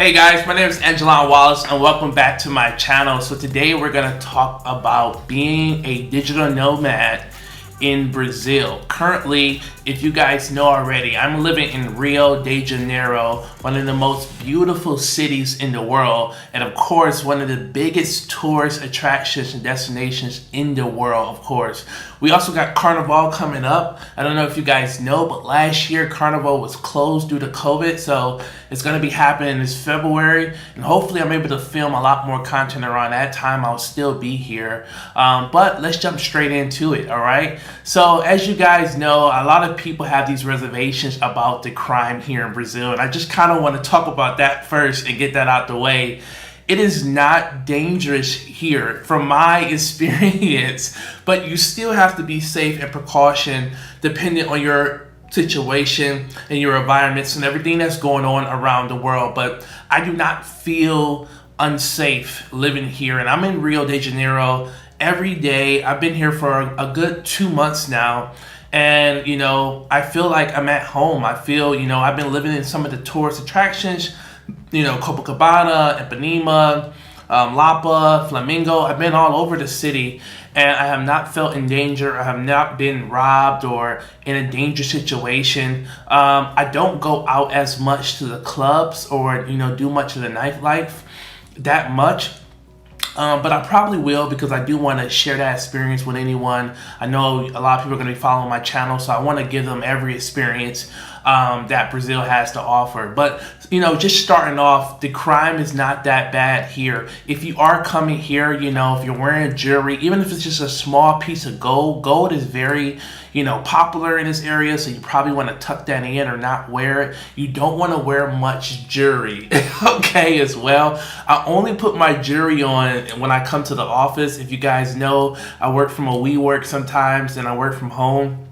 Hey guys, my name is Aijalonwallace and welcome back to my channel. So today we're going to talk about being a digital nomad in Brazil. Currently, if you guys know already, I'm living in Rio de Janeiro, one of the most beautiful cities in the world, and of course one of the biggest tourist attractions and destinations in the world, of course. We also got Carnival coming up. I don't know if you guys know, but last year Carnival was closed due to COVID, so it's going to be happening this February, and hopefully I'm able to film a lot more content around that time. I'll still be here, but let's jump straight into it. All right, so as you guys know, a lot of people have these reservations about the crime here in Brazil, and I just kind of want to talk about that first and get that out the way. It is not dangerous here from my experience, but you still have to be safe and precaution depending on your situation and your environments and everything that's going on around the world. But I do not feel unsafe living here, and I'm in Rio de Janeiro every day. I've been here for a good 2 months now, and I feel like I'm at home. I feel I've been living in some of the tourist attractions, Copacabana, Ipanema, Lapa, Flamingo. I've been all over the city, and I have not felt in danger. I have not been robbed or in a dangerous situation. I don't go out as much to the clubs or do much of the nightlife that much. But I probably will, because I do want to share that experience with anyone. I know a lot of people are going to be following my channel, so I want to give them every experience that Brazil has to offer. But just starting off, the crime is not that bad here. If you are coming here, if you're wearing jewelry, even if it's just a small piece of gold is very popular in this area, so you probably want to tuck that in or not wear it. You don't want to wear much jewelry, okay, as well. I only put my jewelry on when I come to the office. If you guys know, I work from a WeWork sometimes, and I work from home.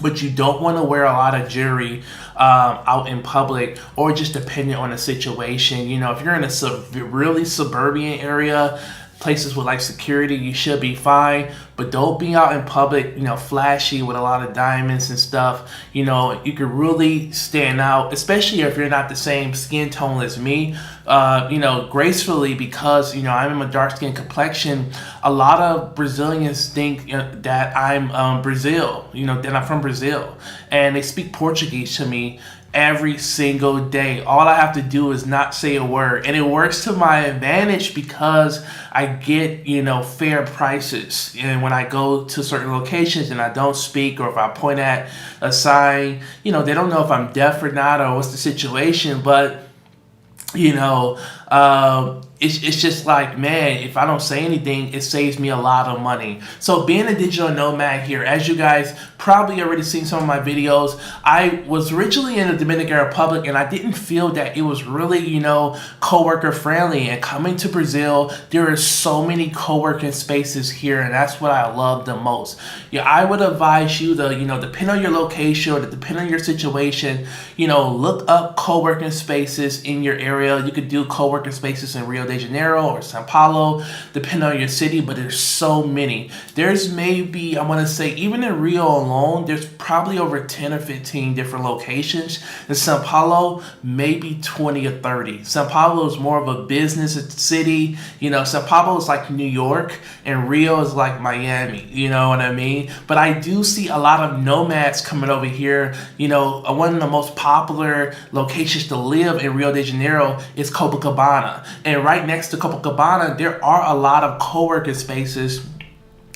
But you don't want to wear a lot of jewelry out in public, or just depending on the situation. If you're in a really suburban area, places with like security, you should be fine. But don't be out in public, flashy with a lot of diamonds and stuff. You could really stand out, especially if you're not the same skin tone as me. Gracefully, because I'm a dark skin complexion. A lot of Brazilians think that I'm that I'm from Brazil, and they speak Portuguese to me every single day. All I have to do is not say a word, and it works to my advantage because I get fair prices. And when I go to certain locations and I don't speak, or if I point at a sign, they don't know if I'm deaf or not, or what's the situation. But it's just like, man, if I don't say anything, it saves me a lot of money. So being a digital nomad here, as you guys probably already seen some of my videos, I was originally in the Dominican Republic, and I didn't feel that it was really, co-worker friendly. And coming to Brazil, there are so many co-working spaces here, and that's what I love the most. I would advise you to, depend on your location, or depend on your situation, look up co-working spaces in your area. You could do co-working spaces in Rio de Janeiro or Sao Paulo, depending on your city, but there's so many. There's maybe, I want to say, even in Rio alone, there's probably over 10 or 15 different locations. In Sao Paulo, maybe 20 or 30. Sao Paulo is more of a business city. Sao Paulo is like New York, and Rio is like Miami. You know what I mean? But I do see a lot of nomads coming over here. One of the most popular locations to live in Rio de Janeiro is Copacabana. And right next to Copacabana, there are a lot of co-working spaces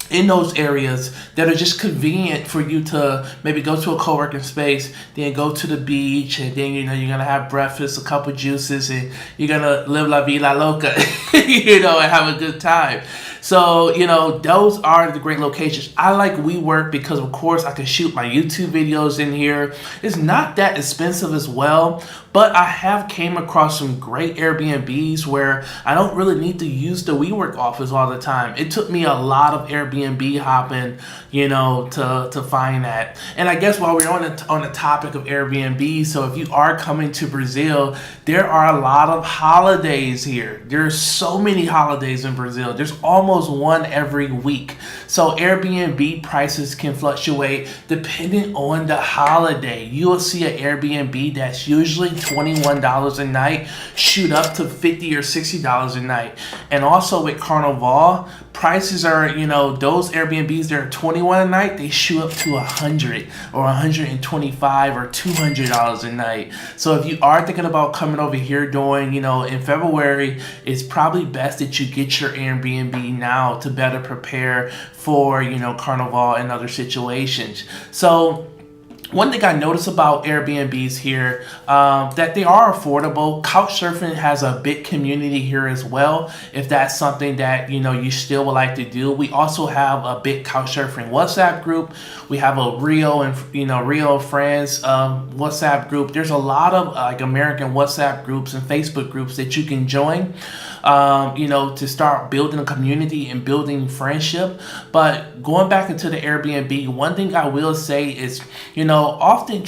in those areas that are just convenient for you to maybe go to a co-working space, then go to the beach, and then you're gonna have breakfast, a couple juices, and you're gonna live la vida loca, and have a good time. So, those are the great locations. I like WeWork because, of course, I can shoot my YouTube videos in here. It's not that expensive as well, but I have came across some great Airbnbs where I don't really need to use the WeWork office all the time. It took me a lot of Airbnb hopping, to find that. And I guess while we're on the topic of Airbnb, so if you are coming to Brazil, there are a lot of holidays here. There's so many holidays in Brazil. There's almost almost one every week. So Airbnb prices can fluctuate depending on the holiday. You will see an Airbnb that's usually $21 a night shoot up to $50 or $60 a night. And also with Carnival, prices are, those Airbnbs that are $21 a night, they shoot up to $100 or $125 or $200 a night. So if you are thinking about coming over here during, in February, it's probably best that you get your Airbnb now to better prepare for, Carnival and other situations. So one thing I noticed about Airbnbs here, that they are affordable. Couchsurfing has a big community here as well. If that's something that, you still would like to do. We also have a big Couchsurfing WhatsApp group. We have a Rio and, Rio Friends WhatsApp group. There's a lot of American WhatsApp groups and Facebook groups that you can join, to start building a community and building friendship. But going back into the Airbnb, one thing I will say is, often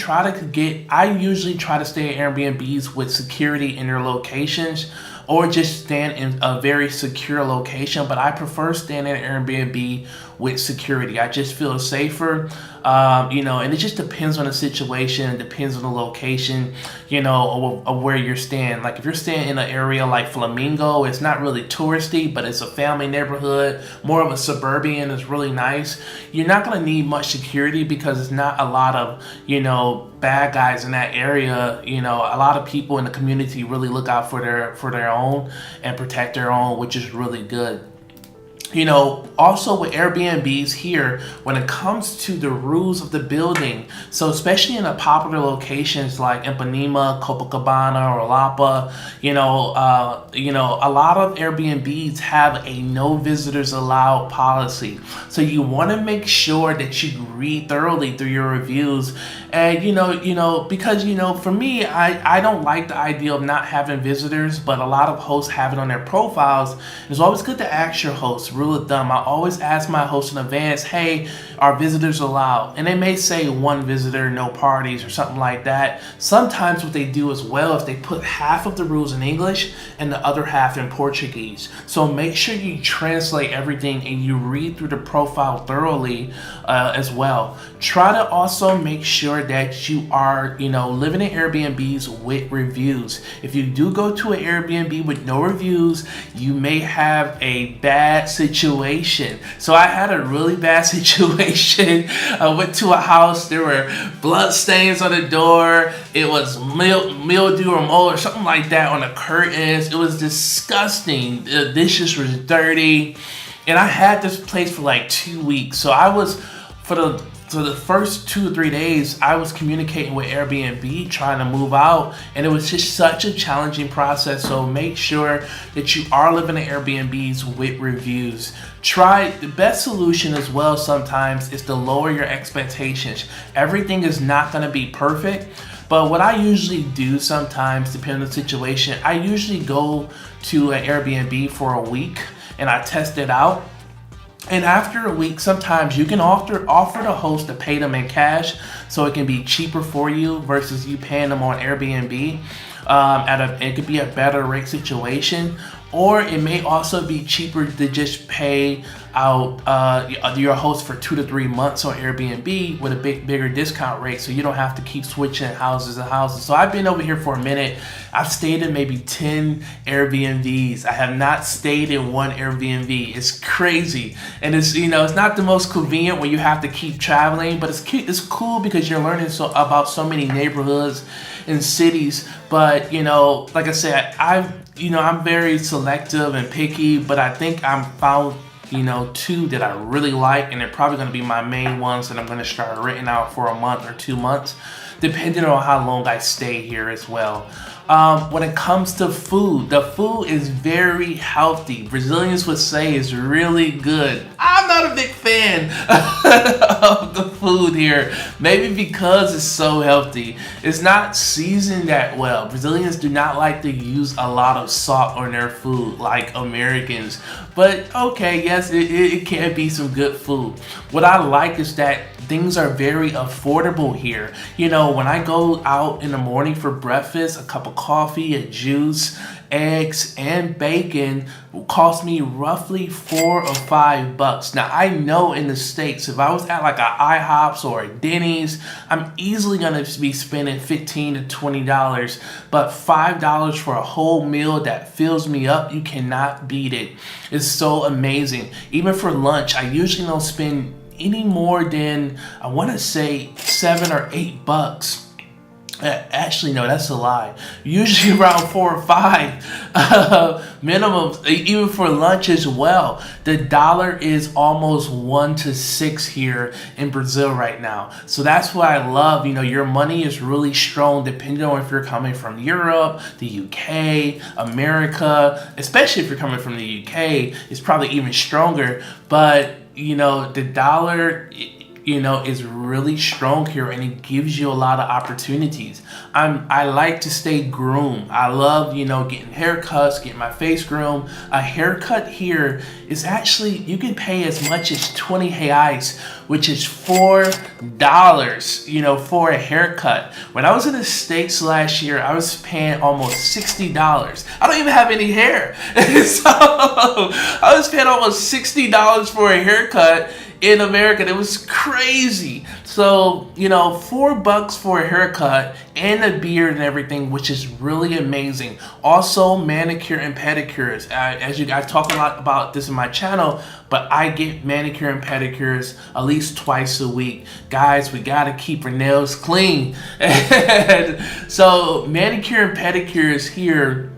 I usually try to stay at Airbnbs with security in their locations, or just stand in a very secure location. But I prefer staying at Airbnb with security. I just feel safer, and it just depends on the situation. It depends on the location, of where you're staying. Like if you're staying in an area like Flamingo, it's not really touristy, but it's a family neighborhood, more of a suburban. It's really nice. You're not gonna need much security because it's not a lot of, bad guys in that area. A lot of people in the community really look out for their own and protect their own, which is really good. Also with Airbnbs here, when it comes to the rules of the building, so especially in the popular locations like Ipanema, Copacabana, or Lapa, a lot of Airbnbs have a no visitors allowed policy. So you want to make sure that you read thoroughly through your reviews. And because for me, I don't like the idea of not having visitors, but a lot of hosts have it on their profiles. It's always good to ask your host. Rule of thumb, I always ask my host in advance, hey, are visitors allowed? And they may say one visitor, no parties, or something like that. Sometimes what they do as well is they put half of the rules in English and the other half in Portuguese. So make sure you translate everything and you read through the profile thoroughly as well. Try to also make sure that you are, living in Airbnbs with reviews. If you do go to an Airbnb with no reviews, you may have a bad situation. So I had a really bad situation. I went to a house, there were blood stains on the door. It was mildew or mold or something like that on the curtains. It was disgusting. The dishes were dirty. And I had this place for like 2 weeks. So I was, for the first 2 or 3 days, I was communicating with Airbnb, trying to move out, and it was just such a challenging process. So make sure that you are living in Airbnbs with reviews. The best solution as well sometimes is to lower your expectations. Everything is not going to be perfect, but what I usually do sometimes, depending on the situation, I usually go to an Airbnb for a week and I test it out. And after a week, sometimes you can offer the host to pay them in cash, so it can be cheaper for you versus you paying them on Airbnb. It could be a better rate situation, or it may also be cheaper to just pay out your host for 2 to 3 months on Airbnb with a bigger discount rate, so you don't have to keep switching houses and houses. So I've been over here for a minute. I've stayed in maybe 10 Airbnbs. I have not stayed in one Airbnb. It's crazy, and it's it's not the most convenient when you have to keep traveling, but it's cool because you're learning about so many neighborhoods and cities. But like I said, I'm very selective and picky, but I think I'm found 2 that I really like, and they're probably going to be my main ones that I'm going to start renting out for a month or 2 months, depending on how long I stay here as well. When it comes to food, the food is very healthy. Brazilians would say it's really good. I'm not a big fan of the food here, maybe because it's so healthy. It's not seasoned that well. Brazilians do not like to use a lot of salt on their food like Americans. But okay, yes, it can be some good food. What I like is that things are very affordable here. You know, when I go out in the morning for breakfast, a cup of coffee, a juice, eggs, and bacon will cost me roughly $4 or $5. Now, I know in the States, if I was at like a IHOP's or a Denny's, I'm easily gonna be spending $15 to $20, but $5 for a whole meal that fills me up, you cannot beat it. It's so amazing. Even for lunch, I usually don't spend any more than, I want to say, $7 or $8. Actually, no, that's a lie. Usually around 4 or 5 minimum, even for lunch as well. The dollar is almost 1 to 6 here in Brazil right now. So that's what I love. You know, your money is really strong depending on if you're coming from Europe, the UK, America. Especially if you're coming from the UK, it's probably even stronger. But you know, the dollar, you know, is really strong here, and it gives you a lot of opportunities. I like to stay groomed. I love, you know, getting haircuts, getting my face groomed. A haircut here is actually, you can pay as much as 20 reais, which is $4, you know, for a haircut. When I was in the States last year, I was paying almost $60. I don't even have any hair. So I was paying almost $60 for a haircut in America. It was crazy. So, you know, $4 for a haircut and a beard and everything, which is really amazing. Also, manicure and pedicures. I talk a lot about this in my channel, but I get manicure and pedicures at least twice a week. Guys, we gotta keep our nails clean. And so, manicure and pedicures here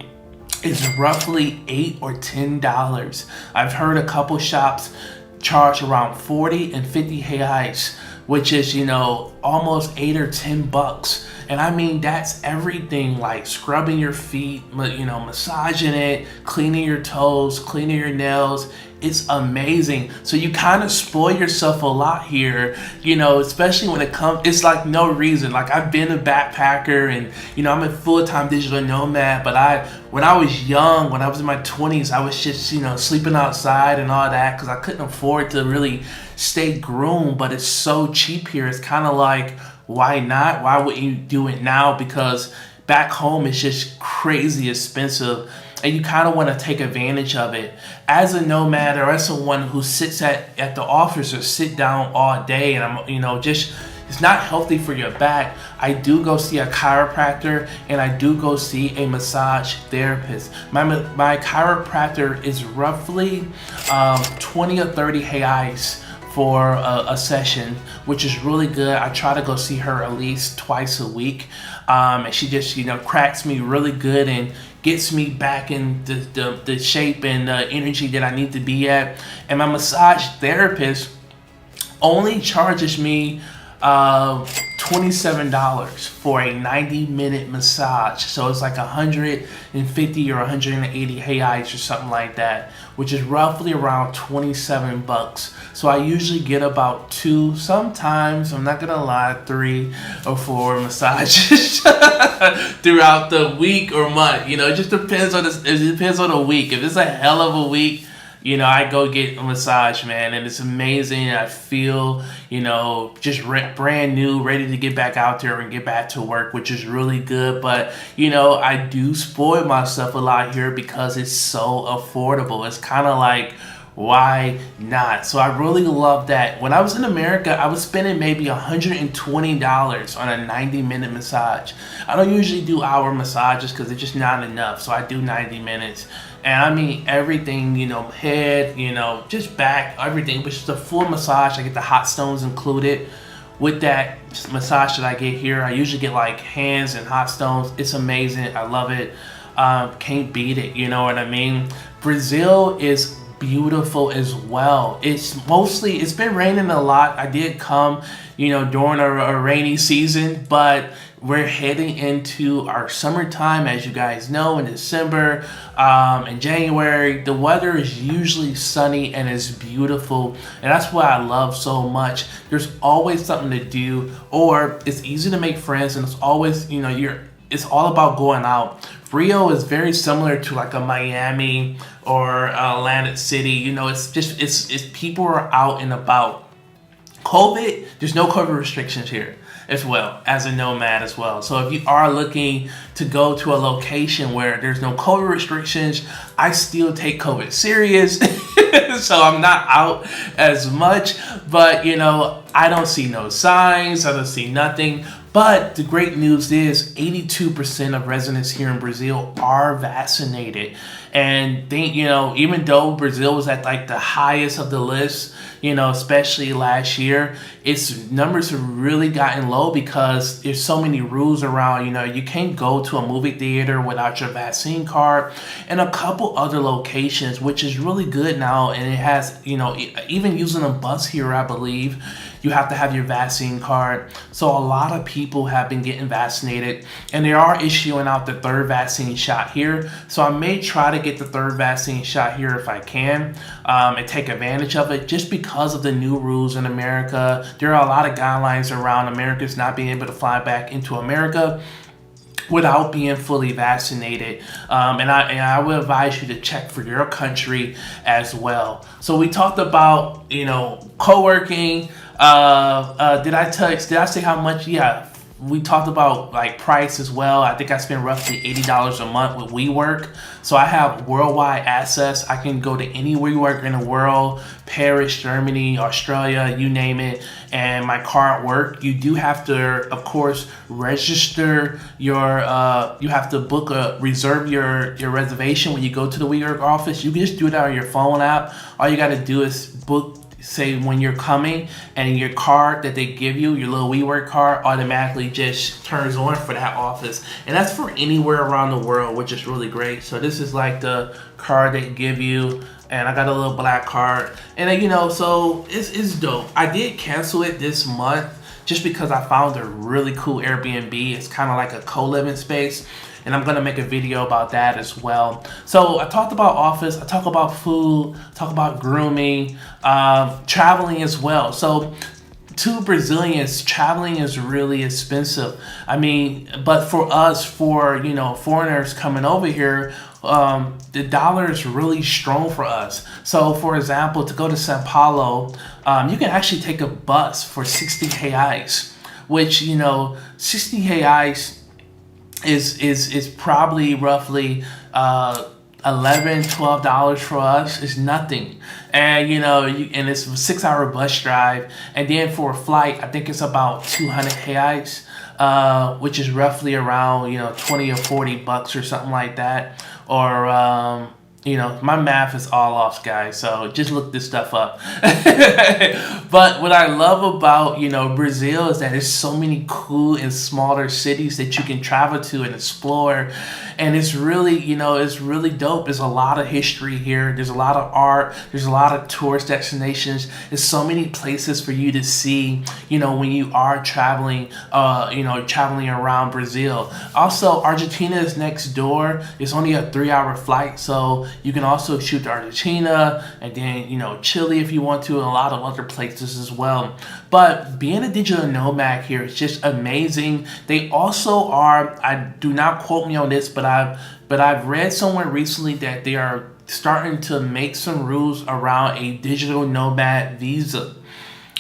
is roughly $8 or $10. I've heard a couple shops charge around 40 and 50 reais, which is, you know, almost $8 or $10. And I mean, that's everything, like scrubbing your feet, you know, massaging it, cleaning your toes, cleaning your nails. It's amazing. So you kind of spoil yourself a lot here, you know, especially when it comes, it's like no reason. Like I've been a backpacker and, you know, I'm a full-time digital nomad, but when I was young, when I was in my 20s, I was just, you know, sleeping outside and all that because I couldn't afford to really stay groomed, but it's so cheap here. It's kind of like, why not? Why wouldn't you do it now? Because back home, it's just crazy expensive. And you kind of want to take advantage of it. As a nomad or as someone who sits at the office or sit down all day and I'm, you know, just, it's not healthy for your back. I do go see a chiropractor and I do go see a massage therapist. My chiropractor is roughly 20 or 30 reais for a session, which is really good. I try to go see her at least twice a week. And she just, you know, cracks me really good and gets me back in the shape and the energy that I need to be at. And my massage therapist only charges me $27 for a 90-minute massage. So it's like 150 or 180 reais or something like that, which is roughly around $27. So I usually get about 2, sometimes, I'm not gonna lie, 3 or 4 massages throughout the week or month. You know, it just depends on the week. If it's a hell of a week, you know, I go get a massage, man, and it's amazing. I feel, you know, just brand new, ready to get back out there and get back to work, which is really good. But, you know, I do spoil myself a lot here because it's so affordable. It's kind of like, why not? So I really love that. When I was in America, I was spending maybe $120 on a 90-minute massage. I don't usually do hour massages because it's just not enough. So I do 90 minutes. And I mean everything, you know, head, you know, just back, everything. But just a full massage. I get the hot stones included. With that massage that I get here, I usually get like hands and hot stones. It's amazing. I love it. Can't beat it. You know what I mean? Brazil is beautiful as well. It's been raining a lot. I did come, you know, during a rainy season, but we're heading into our summertime, as you guys know, in December, in January. The weather is usually sunny and it's beautiful, and that's what I love so much. There's always something to do, or it's easy to make friends, and it's always, you know, it's all about going out. Rio is very similar to like a Miami or Atlantic City. You know, it's people are out and about. COVID, there's no COVID restrictions here as well as a nomad as well. So if you are looking to go to a location where there's no COVID restrictions, I still take COVID serious. So I'm not out as much, but you know, I don't see no signs, I don't see nothing. But the great news is 82% of residents here in Brazil are vaccinated. And they, you know, even though Brazil was at like the highest of the list, you know, especially last year, its numbers have really gotten low because there's so many rules around. You know, you can't go to a movie theater without your vaccine card, and a couple other locations, which is really good now. And it has, you know, even using a bus here, I believe, you have to have your vaccine card. So a lot of people have been getting vaccinated, and they are issuing out the third vaccine shot here. So I may try to get the third vaccine shot here if I can, and take advantage of it, just because of the new rules in America. There are a lot of guidelines around Americans not being able to fly back into America without being fully vaccinated, and I would advise you to check for your country as well. So we talked about, you know, co-working. Did I say how much? Yeah, we talked about like price as well. I think I spend roughly $80 a month with WeWork. So I have worldwide access. I can go to any WeWork in the world, Paris, Germany, Australia, you name it, and my card work. You do have to, of course, register your, you have to reserve your reservation when you go to the WeWork office. You can just do it on your phone app. All you got to do is book, say when you're coming, and your card that they give you, your little WeWork card, automatically just turns on for that office. And that's for anywhere around the world, which is really great. So this is like the card they give you, and I got a little black card. And then, you know, so it's dope. I did cancel it this month just because I found a really cool Airbnb. It's kind of like a co-living space, and I'm gonna make a video about that as well. So I talked about office, I talk about food, talk about grooming, traveling as well. So to Brazilians, traveling is really expensive. I mean, but for us, for, you know, foreigners coming over here, the dollar is really strong for us. So for example, to go to Sao Paulo, you can actually take a bus for 60 reais, which, you know, 60 reais is probably roughly $11-12 for us. Is nothing. And you know, and it's a 6-hour bus drive, and then for a flight, I think it's about 200 reais, which is roughly around, you know, 20 or 40 bucks or something like that. Or you know, my math is all off, guys, so just look this stuff up. But what I love about, you know, Brazil is that there's so many cool and smaller cities that you can travel to and explore. And it's really, you know, it's really dope. There's a lot of history here. There's a lot of art. There's a lot of tourist destinations. There's so many places for you to see, you know, when you are traveling, you know, traveling around Brazil. Also, Argentina is next door. It's only a 3-hour flight, so you can also shoot to Argentina, and then, you know, Chile if you want to, and a lot of other places as well. But being a digital nomad here is just amazing. They also are, I do not quote me on this, but I've read somewhere recently that they are starting to make some rules around a digital nomad visa.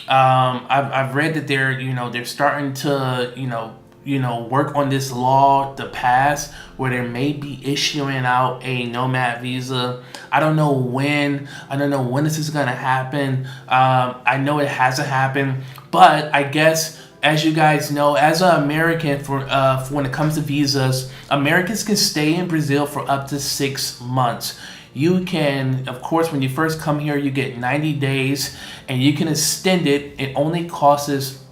I've read that they're starting to, work on this law to pass where they may be issuing out a nomad visa. I don't know when this is gonna happen. I know it hasn't happened, but I guess, as you guys know, as an American, for when it comes to visas, Americans can stay in Brazil for up to 6 months. You can, of course, when you first come here, you get 90 days, and you can extend it. It only costs,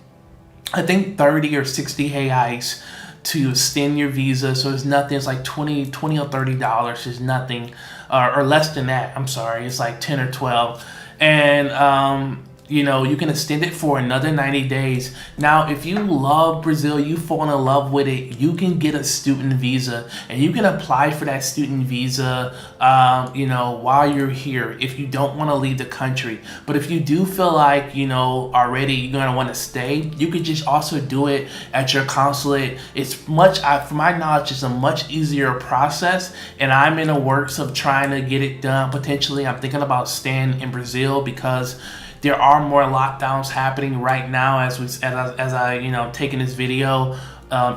I think, 30 or 60 reais to extend your visa. So it's nothing. It's like $20 or $30 is nothing, or less than that. I'm sorry. It's like 10 or 12. And, you can extend it for another 90 days. Now, if you love Brazil, you fall in love with it, you can get a student visa, and you can apply for that student visa, while you're here, if you don't want to leave the country. But if you do feel like, already you're going to want to stay, you could just also do it at your consulate. It's from my knowledge, it's a much easier process, and I'm in the works of trying to get it done. Potentially, I'm thinking about staying in Brazil because there are more lockdowns happening right now as I taking this video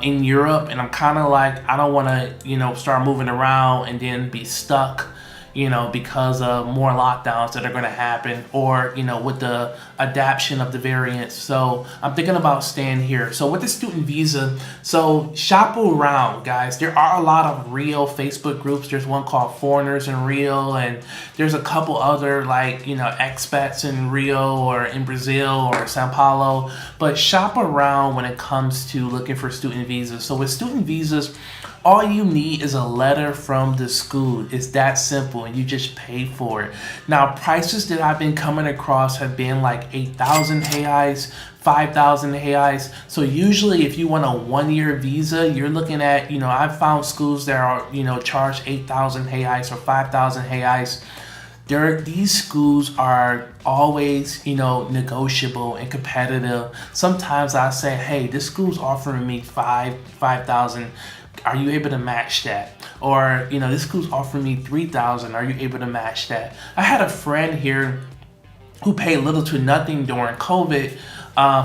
in Europe, and I'm kind of like, I don't want to start moving around and then be stuck because of more lockdowns that are going to happen, or with the adaptation of the variants. So I'm thinking about staying here. So with the student visa, so shop around, guys. There are a lot of Rio Facebook groups. There's one called Foreigners in Rio, and there's a couple other expats in Rio or in Brazil or Sao Paulo. But shop around when it comes to looking for student visas. So with student visas, all you need is a letter from the school. It's that simple, and you just pay for it. Now, prices that I've been coming across have been like 8,000 reais, 5,000 reais. So usually if you want a 1-year visa, you're looking at, I've found schools that are, charge 8,000 reais or 5,000 reais. These schools are always, negotiable and competitive. Sometimes I say, hey, this school's offering me 5,000. Are you able to match that? Or, this school's offering me 3,000. Are you able to match that? I had a friend here who paid little to nothing during COVID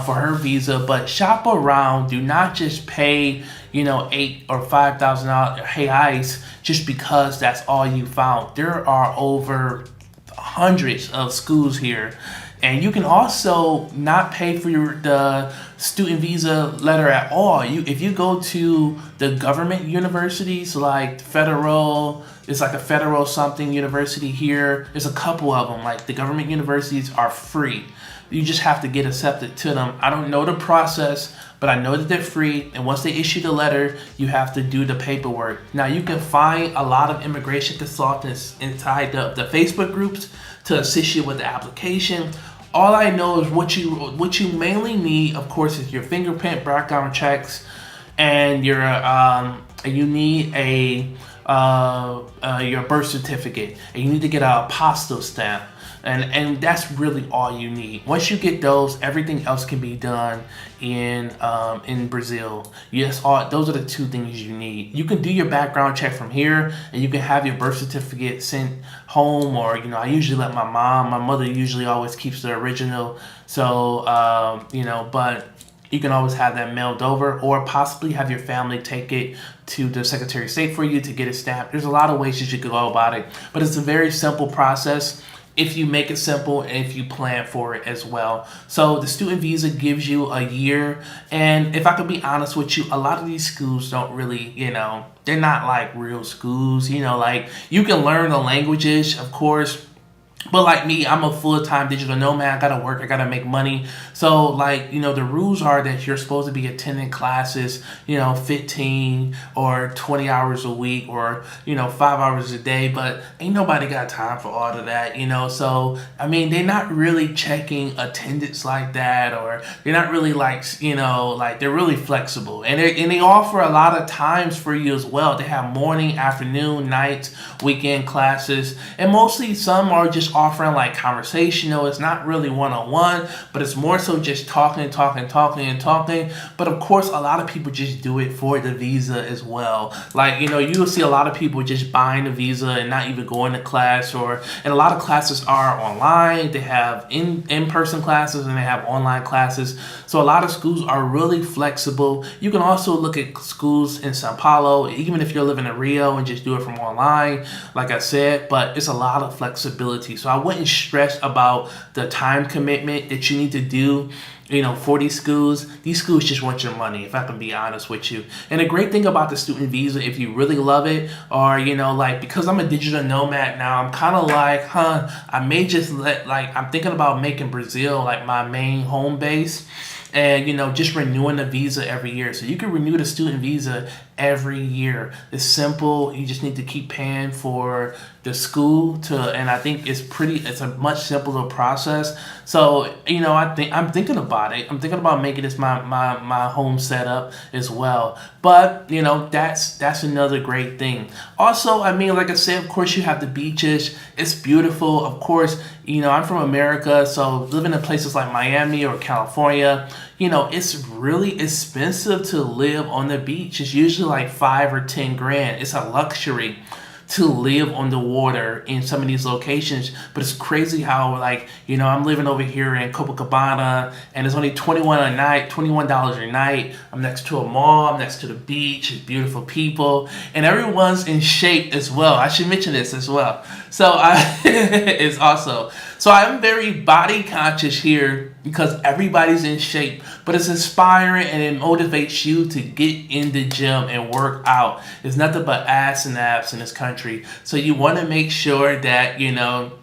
for her visa, but shop around. Do not just pay, $8,000 or $5,000 reais just because that's all you found. There are over hundreds of schools here. And you can also not pay for the student visa letter at all. If you go to the government universities, like federal, it's like a federal something university here. There's a couple of them. Like the government universities are free. You just have to get accepted to them. I don't know the process, but I know that they're free. And once they issue the letter, you have to do the paperwork. Now you can find a lot of immigration consultants inside the Facebook groups to assist you with the application. All I know is what you mainly need, of course, is your fingerprint, background checks, and you need your birth certificate, and you need to get an apostille stamp, and that's really all you need. Once you get those, everything else can be done in Brazil. Yes, those are the two things you need. You can do your background check from here, and you can have your birth certificate sent home, or I usually let my mother usually always keeps the original. So but you can always have that mailed over, or possibly have your family take it to the Secretary of State for you to get it stamped. There's a lot of ways that you could go about it, but it's a very simple process if you make it simple and if you plan for it as well. So the student visa gives you a year, and if I could be honest with you, a lot of these schools don't really, they're not like real schools. Like you can learn the languages, of course. But like me, I'm a full-time digital nomad. I gotta work, I gotta make money. So the rules are that you're supposed to be attending classes, 15 or 20 hours a week, or, 5 hours a day, but ain't nobody got time for all of that, So, they're not really checking attendance like that, or they're not really they're really flexible. And they offer a lot of times for you as well. They have morning, afternoon, night, weekend classes, and mostly some are just offering conversational. It's not really one-on-one, but it's more so just talking. But of course, a lot of people just do it for the visa as well. You'll see a lot of people just buying the visa and not even going to class, and a lot of classes are online. They have in-person classes and they have online classes. So a lot of schools are really flexible. You can also look at schools in Sao Paulo, even if you're living in Rio, and just do it from online, like I said, but it's a lot of flexibility. So I wouldn't stress about the time commitment that you need to do, for these schools. These schools just want your money, if I can be honest with you. And the great thing about the student visa, if you really love it, or, because I'm a digital nomad now, I'm kind of I may just I'm thinking about making Brazil my main home base. And, just renewing the visa every year. So you can renew the student visa every year. It's simple. You just need to keep paying for the school and I think it's a much simpler process. So, I'm thinking about it. I'm thinking about making this my home setup as well. But, that's another great thing. Also, like I said, of course, you have the beaches. It's beautiful. Of course, I'm from America, so living in places like Miami or California, it's really expensive to live on the beach. It's usually like 5 or 10 grand. It's a luxury. to live on the water in some of these locations. But it's crazy how, like, you know, I'm living over here in Copacabana and it's only $21 a night. I'm next to a mall, I'm next to the beach, it's beautiful people, and everyone's in shape as well. I should mention this as well. So it's also, so I'm very body conscious here because everybody's in shape, but it's inspiring and it motivates you to get in the gym and work out. There's nothing but ass and abs in this country. So you want to make sure that, you know,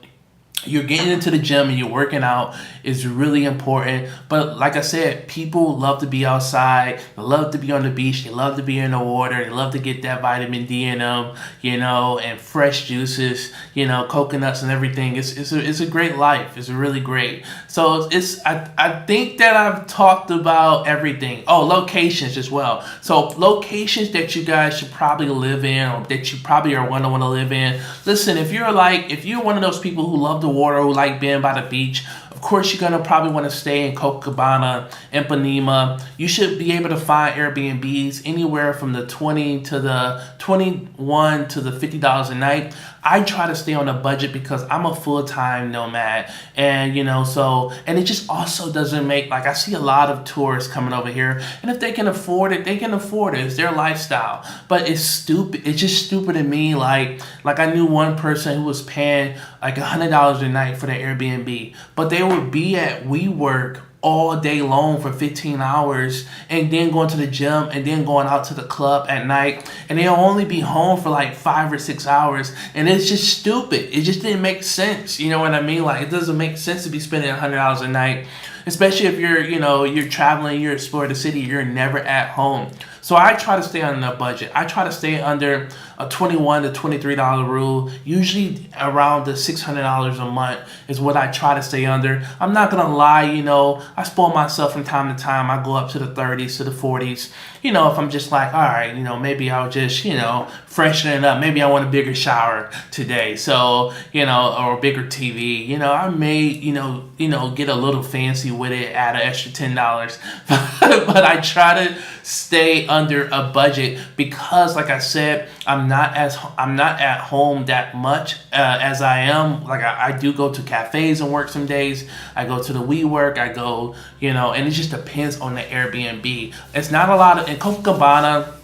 you're getting into the gym and you're working out is really important. But like I said, people love to be outside. They love to be on the beach. They love to be in the water. They love to get that vitamin D in them, you know, and fresh juices, you know, coconuts and everything. It's a great life. It's really great. So I think that I've talked about everything. Oh, locations as well. So locations that you guys should probably live in, or that you probably are want to live in. Listen, if you're one of those people who love the water, who like being by the beach, of course you're going to probably want to stay in Copacabana, Ipanema. You should be able to find Airbnbs anywhere from the $21 to the $50 a night. I try to stay on a budget because I'm a full-time nomad, and you know, so, and it just also doesn't make, like, I see a lot of tourists coming over here, and if they can afford it, they can afford it. It's their lifestyle. But it's stupid. It's just stupid to me. Like I knew one person who was paying like $100 a night for their Airbnb, but they would be at WeWork all day long for 15 hours and then going to the gym and then going out to the club at night, and they'll only be home for like 5 or 6 hours, and it's just stupid. It just didn't make sense. You know what I mean? Like, it doesn't make sense to be spending $100 a night, especially if you're traveling, you're exploring the city, you're never at home. So I try to stay on a budget. I try to stay under a $21 to $23 rule. Usually around the $600 a month is what I try to stay under. I'm not gonna lie, you know, I spoil myself from time to time. I go up to the 30s, to the 40s. You know, if I'm just like, all right, you know, maybe I'll just, you know, freshen it up. Maybe I want a bigger shower today. So, you know, or a bigger TV. You know, I may, you know, get a little fancy with it, add an extra $10. But I try to stay under a budget because, like I said, I'm not at home that much as I am. Like I do go to cafes and work some days. I go to the WeWork. I go, you know, and it just depends on the Airbnb. It's not a lot of, in Copacabana,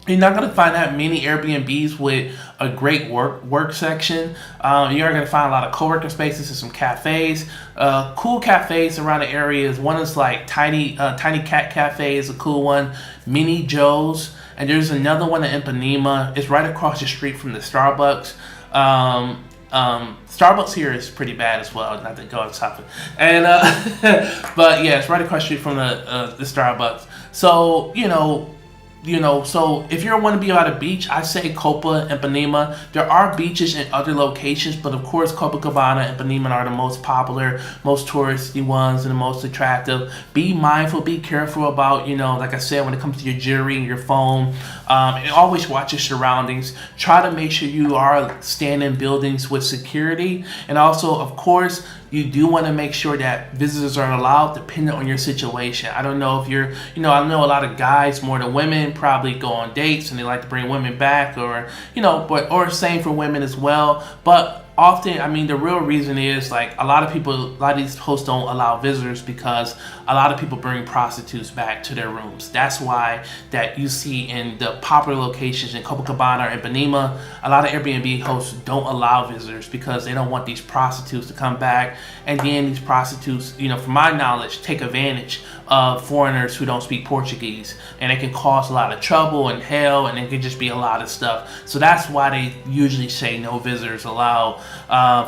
you're not going to find that many Airbnbs with a great work section. You are going to find a lot of co-working spaces and some cafes. Cool cafes around the areas. One is like Tiny Cat Cafe is a cool one. Mini Joe's. And there's another one in Ipanema. It's right across the street from the Starbucks. Starbucks here is pretty bad as well. Not to go on top of it. And but yeah, it's right across the street from the Starbucks. So so if you want to be by the beach, I say Copa and Ipanema. There are beaches in other locations, but of course Copacabana and Ipanema are the most popular, most touristy ones, and the most attractive. Be mindful, be careful about, you know, like I said, when it comes to your jewelry and your phone, and always watch your surroundings. Try to make sure you are staying in buildings with security, and also, of course, you do want to make sure that visitors are allowed depending on your situation. I don't know if you're, you know, I know a lot of guys more than women probably go on dates and they like to bring women back, or, you know, or same for women as well. But often, I mean, the real reason is, like, a lot of these hosts don't allow visitors because a lot of people bring prostitutes back to their rooms. That's why that you see in the popular locations in Copacabana or Ipanema, a lot of Airbnb hosts don't allow visitors because they don't want these prostitutes to come back. And then these prostitutes, you know, from my knowledge, take advantage of foreigners who don't speak Portuguese, and it can cause a lot of trouble and hell, and it can just be a lot of stuff. So that's why they usually say no visitors allowed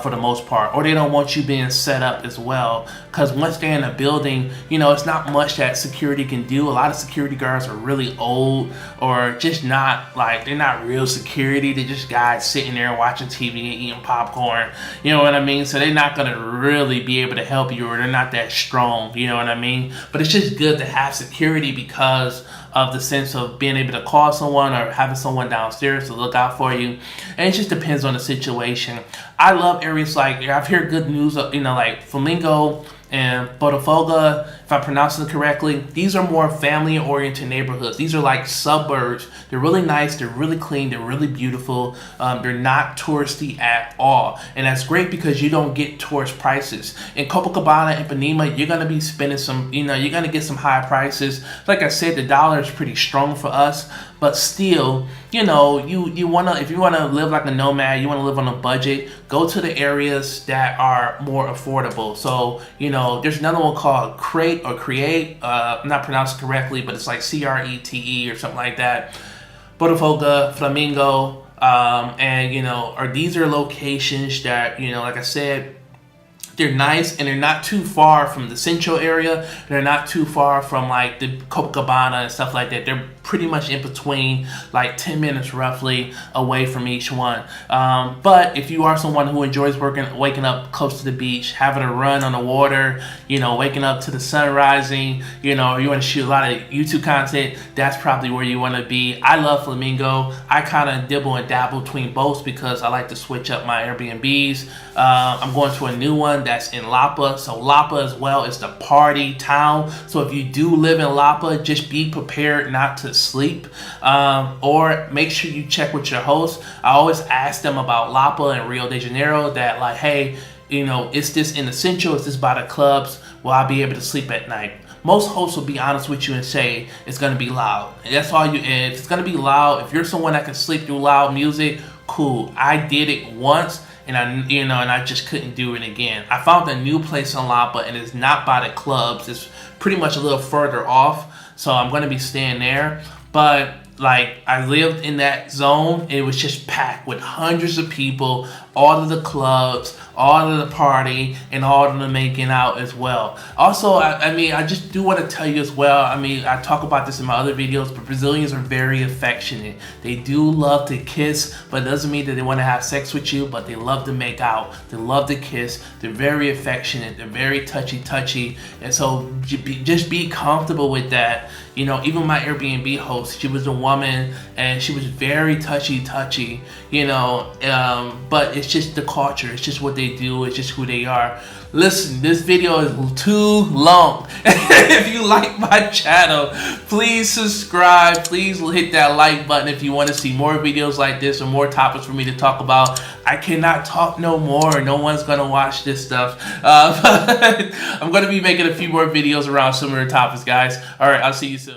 for the most part, or they don't want you being set up as well, because once they're in a building, you know, it's not much that security can do. A lot of security guards are really old, or just not, like, they're not real security. They're just guys sitting there watching TV and eating popcorn, you know what I mean? So they're not going to really be able to help you, or they're not that strong, you know what I mean? But it's just good to have security because of the sense of being able to call someone or having someone downstairs to look out for you. And it just depends on the situation. I love areas like, I've heard good news of, you know, like Flamingo and Botafogo, if I'm pronouncing it correctly. These are more family-oriented neighborhoods. These are like suburbs. They're really nice. They're really clean. They're really beautiful. They're not touristy at all, and that's great because you don't get tourist prices. In Copacabana and Ipanema, you're gonna be spending some. You're gonna get some high prices. Like I said, the dollar is pretty strong for us, but still, you wanna, if you wanna live like a nomad, you wanna live on a budget, go to the areas that are more affordable. So, there's another one called Create. I'm not pronounced correctly, but it's like CRETE or something like that. Botafogo, Flamingo, and these are locations that, like I said, they're nice and they're not too far from the Central area. They're not too far from like the Copacabana and stuff like that. They're pretty much in between, like 10 minutes roughly away from each one. But if you are someone who enjoys waking up close to the beach, having a run on the water, waking up to the sun rising, or you want to shoot a lot of YouTube content, that's probably where you want to be. I love Flamingo. I kind of dibble and dabble between both because I like to switch up my Airbnbs. I'm going to a new one that's in Lapa. So Lapa as well is the party town. So if you do live in Lapa, just be prepared not to sleep, or make sure you check with your host. I always ask them about Lapa and Rio de Janeiro, that like, hey, is this in the Central? Is this by the clubs? Will I be able to sleep at night? Most hosts will be honest with you and say it's going to be loud. And that's all you, and if it's going to be loud, if you're someone that can sleep through loud music, cool. I did it once and I just couldn't do it again. I found a new place in Lapa and it's not by the clubs. It's pretty much a little further off. So I'm going to be staying there. But like, I lived in that zone. It was just packed with hundreds of people, all of the clubs, all of the party, and all of them making out as well. Also, I just do want to tell you as well, I talk about this in my other videos, but Brazilians are very affectionate. They do love to kiss, but it doesn't mean that they want to have sex with you, but they love to make out. They love to kiss. They're very affectionate. They're very touchy. And so just be comfortable with that. Even my Airbnb host, she was a woman and she was very touchy, but it's just the culture. It's just what they do. It's just who they are. Listen, this video is too long. If you like my channel, please subscribe. Please hit that like button if you want to see more videos like this or more topics for me to talk about. I cannot talk no more. No one's going to watch this stuff. But I'm going to be making a few more videos around similar topics, guys. All right, I'll see you soon.